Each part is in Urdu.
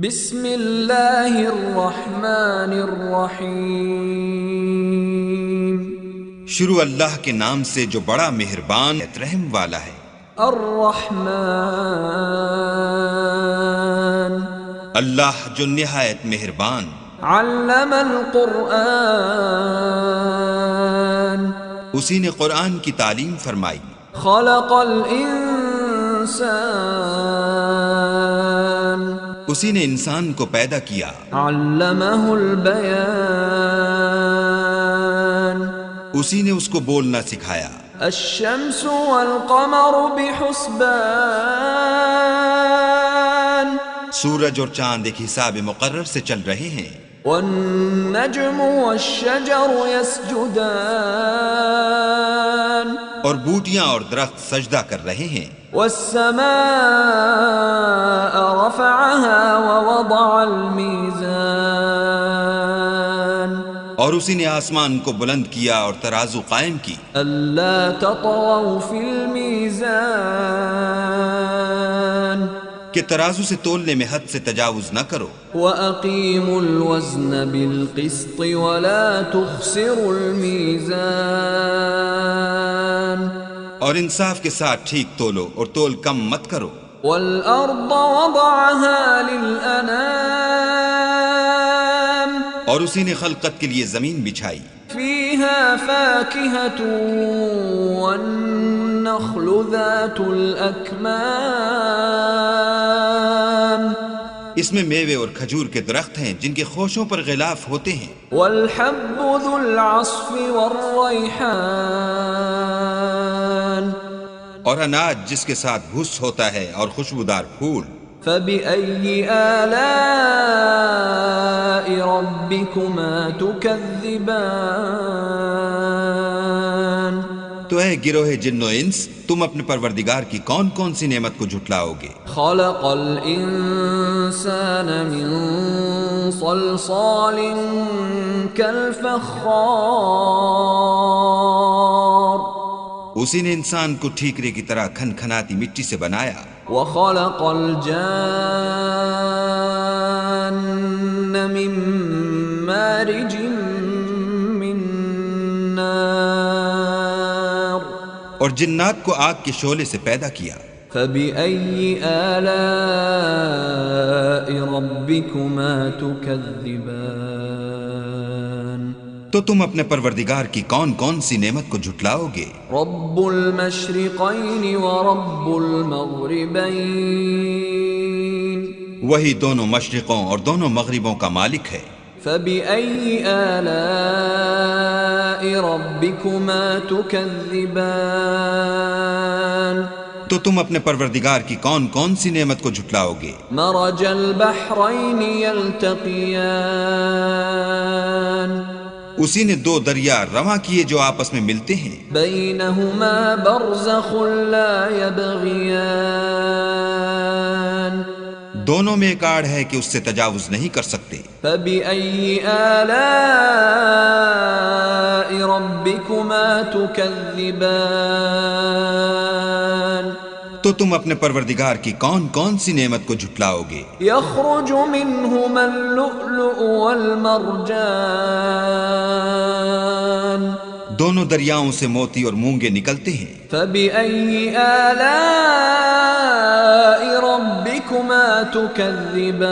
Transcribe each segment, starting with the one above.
بسم اللہ الرحمن الرحیم، شروع اللہ کے نام سے جو بڑا مہربان رحم والا ہے۔ الرحمن، اللہ جو نہایت مہربان، علم القرآن، اسی نے قرآن کی تعلیم فرمائی۔ خلق الانسان، اسی نے انسان کو پیدا کیا۔ علمہ البیان، اسی نے اس کو بولنا سکھایا۔ الشمس والقمر بحسبان، سورج اور چاند ایک حساب مقرر سے چل رہے ہیں۔ والنجم والشجر يسجدان، اور بوٹیاں اور درخت سجدہ کر رہے ہیں۔ والسماء رفعها ووضع الميزان، اور اسی نے آسمان کو بلند کیا اور ترازو قائم کی۔ ألا تطغوا في الميزان، کہ ترازو سے تولنے میں حد سے تجاوز نہ کرو۔ وَأَقِيمُوا الْوَزْنَ بِالْقِسْطِ وَلَا تُخْسِرُوا الْمِيزَانَ، اور انصاف کے ساتھ ٹھیک تولو اور تول کم مت کرو۔ وَالْأَرْضَ وَضَعَهَا لِلْأَنَامِ، اور اسی نے خلقت کے لیے زمین بچھائی۔ فِيهَا فَاكِهَةٌ وَالنَّخْلُ ذَاتُ الْأَكْمَامِ، اس میں میوے اور کھجور کے درخت ہیں جن کے خوشوں پر غلاف ہوتے ہیں۔ وَالْحَبُّ ذُو الْعَصْفِ وَالرَّيْحَانِ، اور اناج جس کے ساتھ بھس ہوتا ہے اور خوشبودار پھول۔ فَبِأَيِّ آلَاءِ رَبِّكُمَا تُكَذِّبَانِ، تو اے گروہ جن و انس، تم اپنے پروردگار کی کون کون سی نعمت کو جھٹلاؤ گے؟ خَلَقَ الْإِنسَانَ مِنْ صَلْصَالٍ كَالْفَخَّارِ، اسی نے انسان کو ٹھیکرے کی طرح کھن کھناتی مٹی سے بنایا۔ وَخَلَقَ الْجَانَّ مِنْ مَارِجٍ مِّن نَّارٍ، اور جنات کو آگ کے شعلے سے پیدا کیا۔ فَبِأَيِّ آلَاءِ رَبِّكُمَا تُكَذِّبَانِ، تو تم اپنے پروردگار کی کون کون سی نعمت کو جھٹلاؤ گے؟ رَبُّ الْمَشْرِقَيْنِ وَرَبُّ الْمَغْرِبَيْنِ، وہی دونوں مشرقوں اور دونوں مغربوں کا مالک ہے۔ فَبِأَيِّ آلَاءِ رَبِّكُمَا تُكَذِّبَانِ، تو تم اپنے پروردگار کی کون کون سی نعمت کو جھٹلاؤ گے؟ مَرَجَ الْبَحْرَيْنِ يَلْتَقِيَانِ، اسی نے دو دریا رواں کیے جو آپس میں ملتے ہیں۔ بَيْنَهُمَا بَرْزَخٌ لَا يَبْغِيَانِ، دونوں میں ایک آڑ ہے کہ اس سے تجاوز نہیں کر سکتے۔ فَبِأَيِّ آلَاءِ رَبِّكُمَا تُكَذِّبَانِ، تو تم اپنے پروردگار کی کون کون سی نعمت کو جھٹلاؤ گے؟ يَخْرُجُ مِنْهُمَا اللُّؤْلُؤُ وَالْمَرْجَانُ، دونوں دریاؤں سے موتی اور مونگے نکلتے ہیں۔ فَبِأَيِّ آلَاءِ رَبِّكُمَا تُكَذِّبَانِ،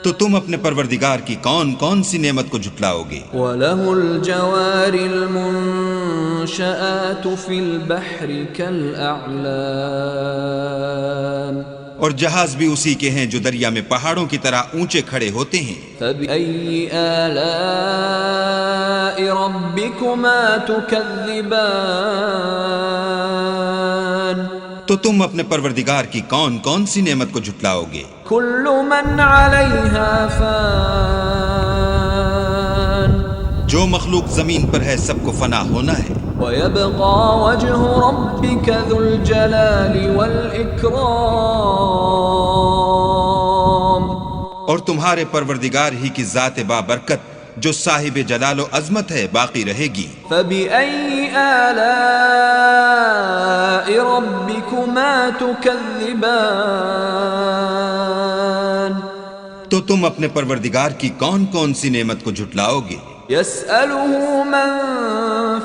تو تم اپنے پروردگار کی کون کون سی نعمت کو جھٹلاؤ گے؟ وَلَهُ الْجَوَارِ الْمُنشَآتُ فِي الْبَحْرِ كَالْأَعْلَامِ، اور جہاز بھی اسی کے ہیں جو دریا میں پہاڑوں کی طرح اونچے کھڑے ہوتے ہیں۔ فَبِأَيِّ آلَاءِ رَبِّكُمَا تُكَذِّبَانِ، تو تم اپنے پروردگار کی کون کون سی نعمت کو جھٹلاؤ گے؟ كُلُّ مَنْ عَلَيْهَا فَانٍ، جو مخلوق زمین پر ہے سب کو فنا ہونا ہے۔ وَيَبْقَى وَجْهُ رَبِّكَ ذُو الْجَلَالِ وَالْإِكْرَامِ، اور تمہارے پروردگار ہی کی ذات بابرکت جو صاحب جلال و عظمت ہے باقی رہے گی۔ فَبِأَيِّ آلَاءِ رَبِّكُمَا تُكَذِّبَانِ، تو تم اپنے پروردگار کی کون کون سی نعمت کو جھٹلاؤ گے؟ يسأله من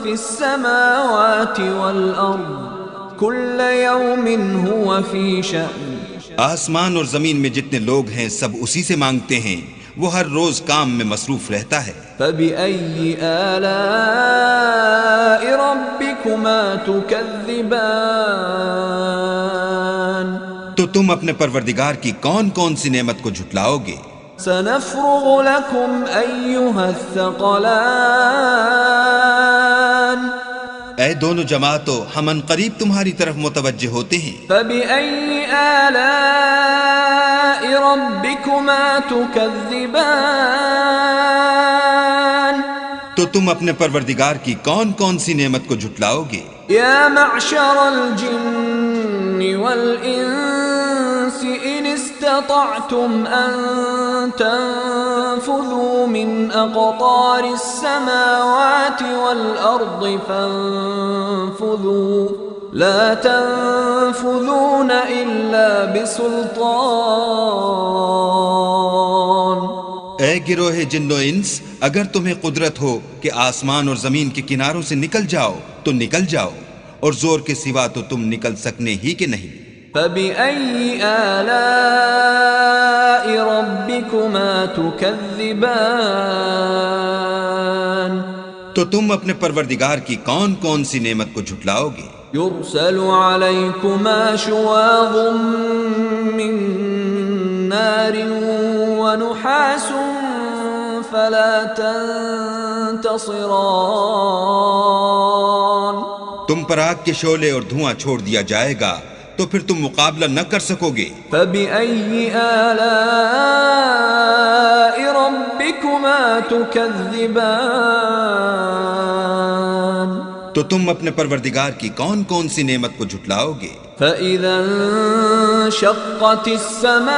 في السماوات والأرض كل يوم هو في شأن آسمان اور زمین میں جتنے لوگ ہیں سب اسی سے مانگتے ہیں، وہ ہر روز کام میں مصروف رہتا ہے۔ فبأي آلاء ربكما تكذبان تو تم اپنے پروردگار کی کون کون سی نعمت کو جھٹلاؤ گے؟ سنفرغ لكم أيها الثقلان اے دونوں جماعتوں، ہم عنقریب تمہاری طرف متوجہ ہوتے ہیں۔ فبأي آلاء ربكما تكذبان تو تم اپنے پروردگار کی کون کون سی نعمت کو جھٹلاؤ گے؟ يا معشر الجن والإنس إن استطعتم أن تنفذوا من أقطار السماوات والأرض فانفذوا لا تنفذون إلا بسلطان۔ اے گروہ جن و انس، اگر تمہیں قدرت ہو کہ آسمان اور زمین کے کناروں سے نکل جاؤ تو نکل جاؤ، اور زور کے سوا تو تم نکل سکنے ہی کہ نہیں۔ فبأي آلاء ربكما تكذبان تو تم اپنے پروردگار کی کون کون سی نعمت کو جھٹلاؤ گے؟ يرسل عليكما شواظ من نار ونحاس فلا تنتصران۔ تم پر آگ کے شعلے اور دھواں چھوڑ دیا جائے گا تو پھر تم مقابلہ نہ کر سکو گے۔ فبأي آلاء ربكما تكذبان تو تم اپنے پروردگار کی کون کون سی نعمت کو جھٹلاؤ گے؟ فإذا انشقت السماء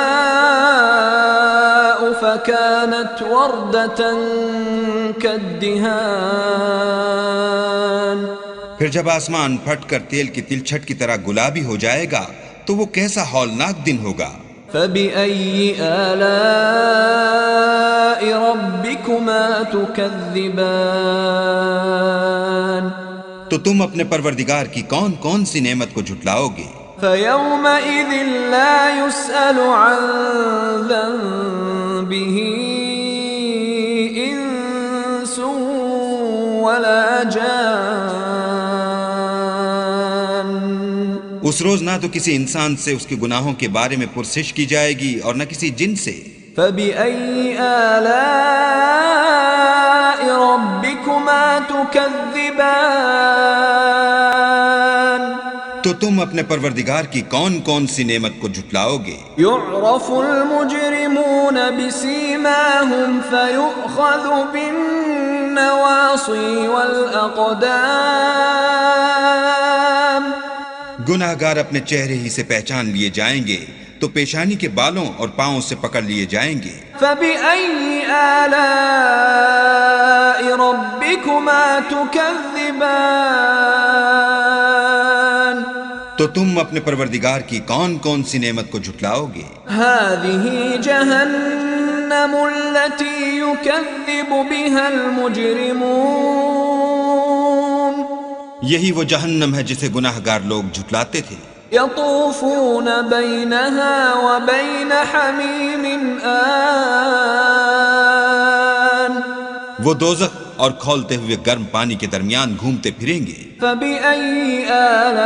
فكانت وردة كالدهان پھر جب آسمان پھٹ کر تیل کی تلچھٹ کی طرح گلابی ہو جائے گا تو وہ کیسا ہولناک دن ہوگا۔ فبأي آلاء ربكما تكذبان تو تم اپنے پروردگار کی کون کون سی نعمت کو جھٹلاؤ گے؟ فيومئذ لا يسأل عن ذنبه إنس ولا جان۔ اس روز نہ تو کسی انسان سے اس کے گناہوں کے بارے میں پرسش کی جائے گی اور نہ کسی جن سے۔ فبأي آلاء ربكما تكذبان تو تم اپنے پروردگار کی کون کون سی نعمت کو جھٹلاؤ گے؟ يعرف المجرمون بسيماهم فيؤخذ بالنواصي والأقدام۔ گناہگار اپنے چہرے ہی سے پہچان لیے جائیں گے تو پیشانی کے بالوں اور پاؤں سے پکڑ لیے جائیں گے۔ فبأي آلاء ربكما تكذبان تو تم اپنے پروردگار کی کون کون سی نعمت کو جھٹلاؤ گے؟ هذه جهنم التي يكذب بها المجرمون۔ یہی وہ جہنم ہے جسے گناہگار لوگ جھٹلاتے تھے۔ يطوفون بينها وبين حميم آن وہ دوزخ اور کھولتے ہوئے گرم پانی کے درمیان گھومتے پھریں گے۔ فبأي آلاء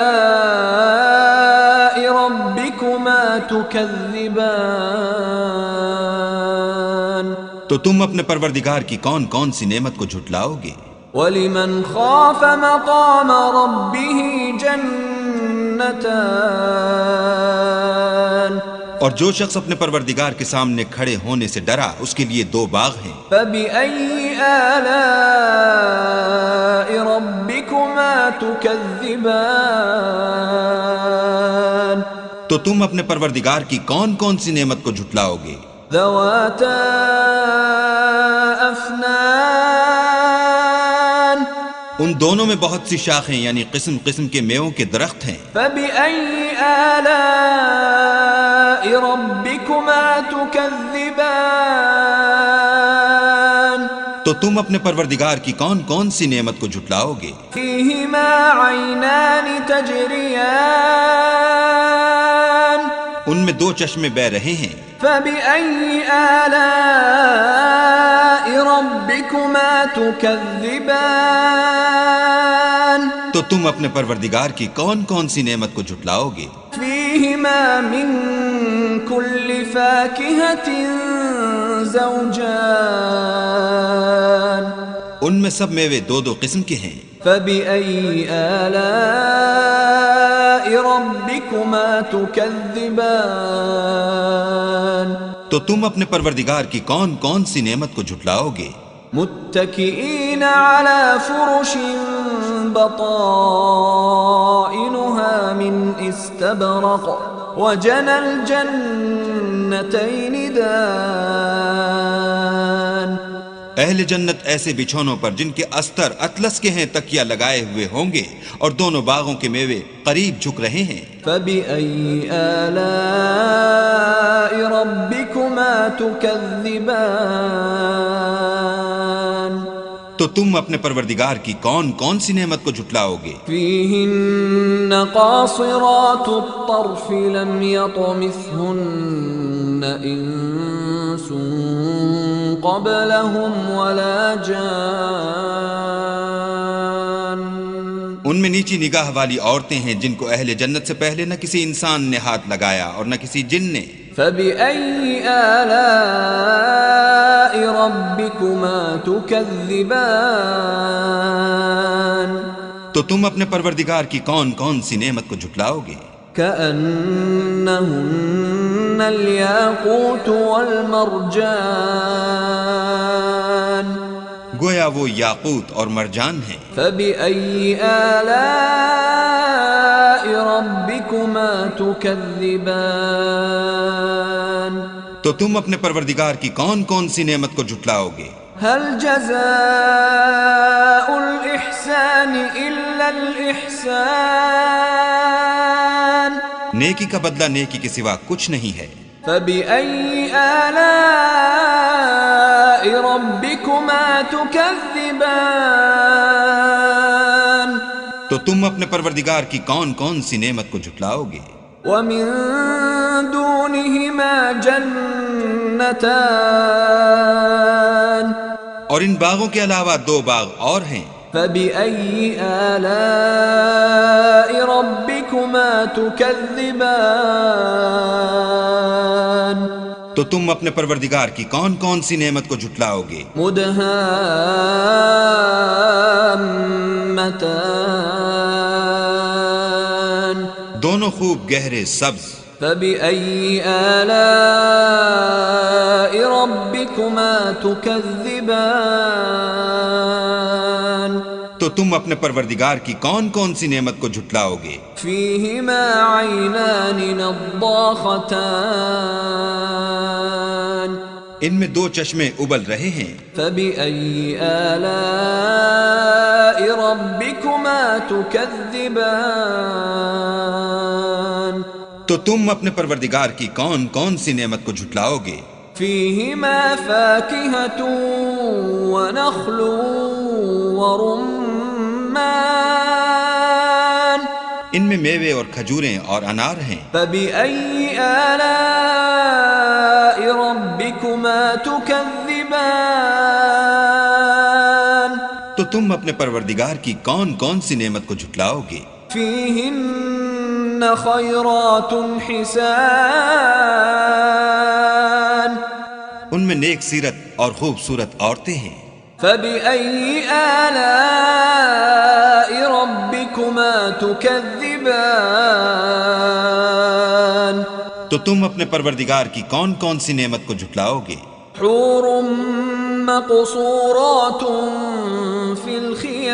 ربكما تكذبان تو تم اپنے پروردگار کی کون کون سی نعمت کو جھٹلاؤ گے؟ ولمن خاف مقام ربه جنتان اور جو شخص اپنے پروردگار کے سامنے کھڑے ہونے سے ڈرا اس کے لیے دو باغ ہیں۔ فبأي آلاء ربكما تكذبان تو تم اپنے پروردگار کی کون کون سی نعمت کو جھٹلاؤ گے؟ ذواتا افنان ان دونوں میں بہت سی شاخیں یعنی قسم قسم کے میووں کے درخت ہیں۔ فبأي آلاء ربكما تكذبان تو تم اپنے پروردگار کی کون کون سی نعمت کو جھٹلاؤ گے؟ فيهما عينان تجريان ان میں دو چشمے بہ رہے ہیں، فبأي آلاء ربكما تكذبان تو تم اپنے پروردگار کی کون کون سی نعمت کو جھٹلاؤ گے؟ فيهما من كل فاكهة زوجان ان میں سب میوے دو دو قسم کے ہیں، فبأي آلاء ربكما تكذبان تو تم اپنے پروردگار کی کون کون سی نعمت کو جھٹلاؤ گے؟ متكئين على فرش بطائنها من استبرق وجنى الجنتين دان اہل جنت ایسے بچھونوں پر جن کے استر اطلس کے ہیں تکیہ لگائے ہوئے ہوں گے، اور دونوں باغوں کے میوے قریب جھک رہے ہیں۔ فبأي آلاء ربكما تكذبان تو تم اپنے پروردگار کی کون کون سی نعمت کو جھٹلاؤ گے؟ فيهن قاصرات الطرف لم يطمثهن إنس قبلهم ولا جان ان میں نیچی نگاہ والی عورتیں ہیں جن کو اہل جنت سے پہلے نہ کسی انسان نے ہاتھ لگایا اور نہ کسی جن نے۔ فبأي آلاء ربكما تكذبان تو تم اپنے پروردگار کی کون کون سی نعمت کو جھٹلاؤ گے؟ كأنهن الياقوت والمرجان گویا وہ یاقوت اور مرجان ہیں۔ فبأي آلاء ربكما تكذبان تو تم اپنے پروردگار کی کون کون سی نعمت کو جھٹلاؤ گے؟ هل جزاء الإحسان إلا الإحسان نیکی کا بدلہ نیکی کے سوا کچھ نہیں ہے۔ فبأي آلاء ربكما تكذبان تو تم اپنے پروردگار کی کون کون سی نعمت کو جھٹلاؤ گے؟ ومن دونهما جنتان اور ان باغوں کے علاوہ دو باغ اور ہیں۔ فبأي آلاء ربكما تكذبان تو تم اپنے پروردگار کی کون کون سی نعمت کو جھٹلاؤ گے؟ مدهامتان دونوں خوب گہرے سبز۔ فبأي آلاء ربكما تكذبان تو تم اپنے پروردگار کی کون کون سی نعمت کو جھٹلاؤ گے؟ فيهما عينان نضاختان ان میں دو چشمے ابل رہے ہیں۔ فبأي آلاء ربكما تكذبان تو تم اپنے پروردگار کی کون کون سی نعمت کو جھٹلاؤ گے؟ فيهما فاكهة ونخل ورمان ان میں میوے اور کھجوریں اور انار ہیں۔ فبأي آلاء ربكما تكذبان تو تم اپنے پروردگار کی کون کون سی نعمت کو جھٹلاؤ گے؟ فيهن خيرات حسان ان میں نیک سیرت اور خوبصورت عورتیں ہیں۔ فبأي آلاء ربكما تكذبان تو تم اپنے پروردگار کی کون کون سی نعمت کو جھٹلاؤ گے؟ حور مقصورات في الخيام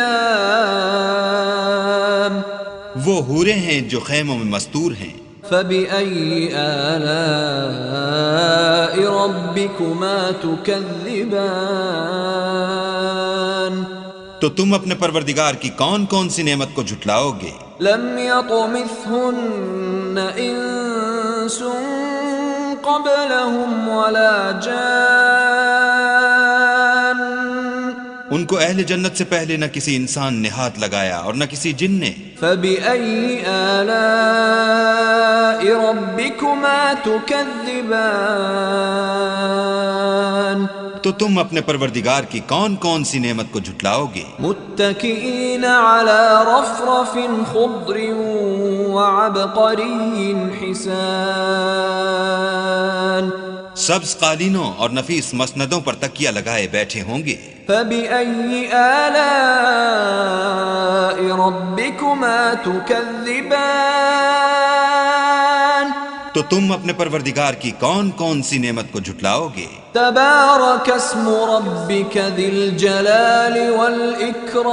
وہ حوریں ہیں جو خیموں میں مستور ہیں۔ فبأي آلاء ربكما تكذبان تو تم اپنے پروردگار کی کون کون سی نعمت کو جھٹلاؤ گے؟ لم يطمثهن إنس قبلهم ولا جان ان کو اہل جنت سے پہلے نہ کسی انسان نے ہاتھ لگایا اور نہ کسی جن نے. فبأي آلاء ربكما تكذبان تو تم اپنے پروردگار کی کون کون سی نعمت کو جھٹلاؤ گے؟ متكئين على رفرف خضر وعبقري حسان سبز قالینوں اور نفیس مسندوں پر تکیہ لگائے بیٹھے ہوں گے. فبأي آلاء ربكما تكذبان تو تم اپنے پروردگار کی کون کون سی نعمت کو جھٹلاؤ گے؟ تبارك اسم ربك ذي الجلال والإكرام